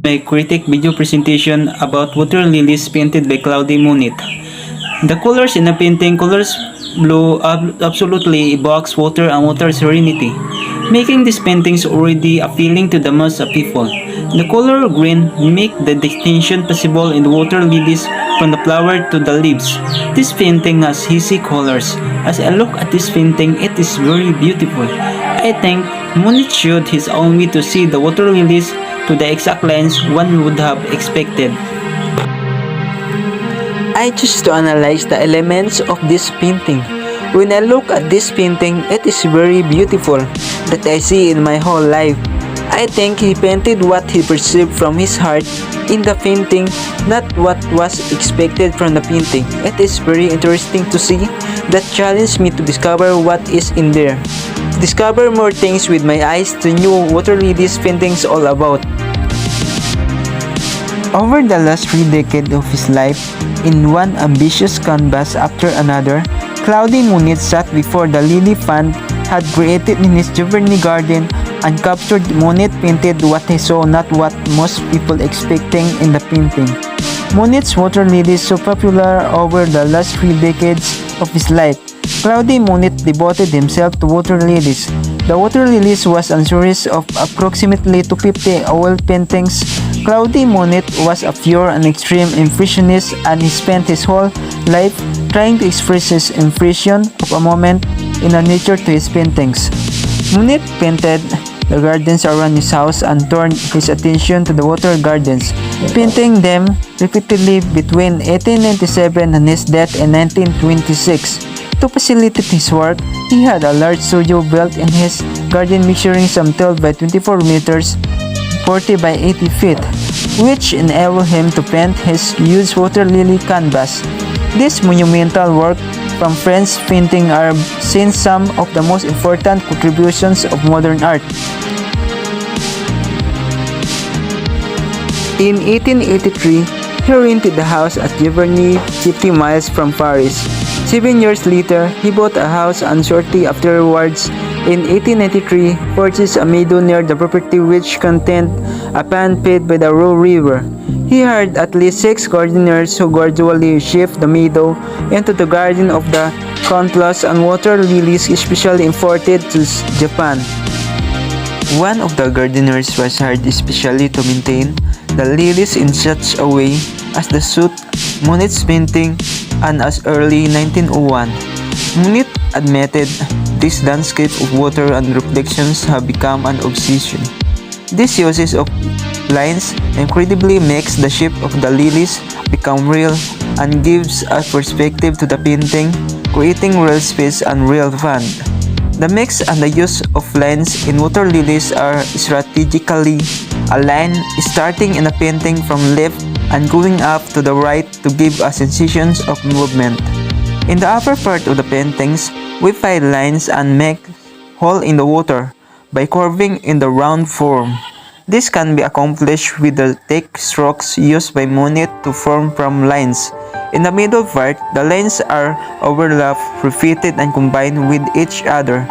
My critic video presentation about water lilies painted by Claude Monet. The colors in the painting, colors blue absolutely evokes water and water serenity, making these paintings already appealing to the most people. The color green make the distinction possible in the water lilies from the flower to the leaves. This painting has hazy colors. As I look at this painting, it is very beautiful. I think Monet showed his own way to see the water lilies to the exact lines one would have expected. I choose to analyze the elements of this painting. When I look at this painting, it is very beautiful that I see in my whole life. I think he painted what he perceived from his heart in the painting, not what was expected from the painting. It is very interesting to see that challenged me to discover what is in there. Discover more things with my eyes to know what really this painting is all about. Over the last 3 decades of his life, in one ambitious canvas after another, Claude Monet sat before the lily fund had created in his Giverny garden and captured. Monet painted what he saw, not what most people expecting in the painting. Monet's water lilies so popular over the last 3 decades of his life. Claude Monet devoted himself to water lilies. The water lilies was a series of approximately 250 oil paintings. Claude Monet was a pure and extreme impressionist, and he spent his whole life trying to express his impression of a moment in a nature to his paintings. Monet painted the gardens around his house and turned his attention to the water gardens, painting them repeatedly between 1897 and his death in 1926. To facilitate his work, he had a large studio built in his garden measuring some 12 by 24 meters, 40 by 80 feet, which enabled him to paint his huge water lily canvas. This monumental work from French painting are seen some of the most important contributions of modern art. In 1883, he rented a house at Giverny, 50 miles from Paris. 7 years later, he bought a house and shortly afterwards, in 1893, purchased a meadow near the property which contained a pond fed by the Roe River. He hired at least 6 gardeners who gradually shifted the meadow into the garden of the coneflowers and water lilies especially imported to Japan. One of the gardeners was hired especially to maintain the lilies in such a way as to suit Monet's painting, and as early 1901, Monet admitted this landscape of water and reflections have become an obsession. This uses of lines incredibly makes the shape of the lilies become real and gives a perspective to the painting, creating real space and real fun. The mix and the use of lines in water lilies are strategically aligned, starting in a painting from left and going up to the right to give a sensation of movement. In the upper part of the paintings, we find lines and make hole in the water by carving in the round form. This can be accomplished with the thick strokes used by Monet to form from lines. In the middle part, the lines are overlapped, repeated, and combined with each other.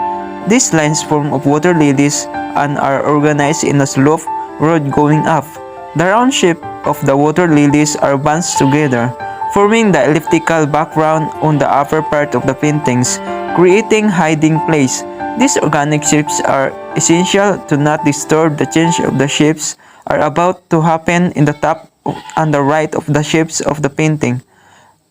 These lines form of water lilies and are organized in a slope road going up. The round shape of the water lilies are bunched together, forming the elliptical background on the upper part of the paintings, creating hiding place. These organic shapes are essential to not disturb the change of the shapes are about to happen in the top and the right of the shapes of the painting,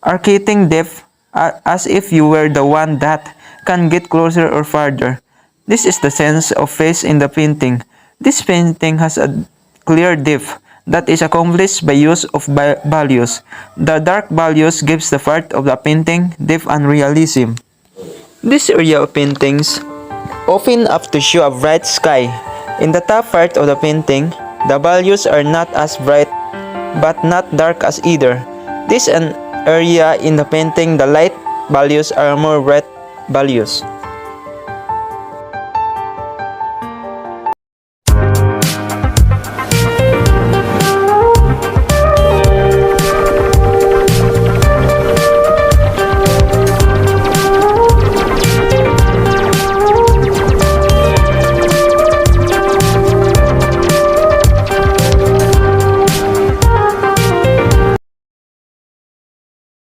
arcading depth as if you were the one that can get closer or farther. This is the sense of face in the painting. This painting has a clear depth that is accomplished by use of values. The dark values gives the part of the painting depth and realism. This area of paintings open up to show a bright sky. In the top part of the painting, the values are not as bright but not dark as either. This an area in the painting the light values are more bright values.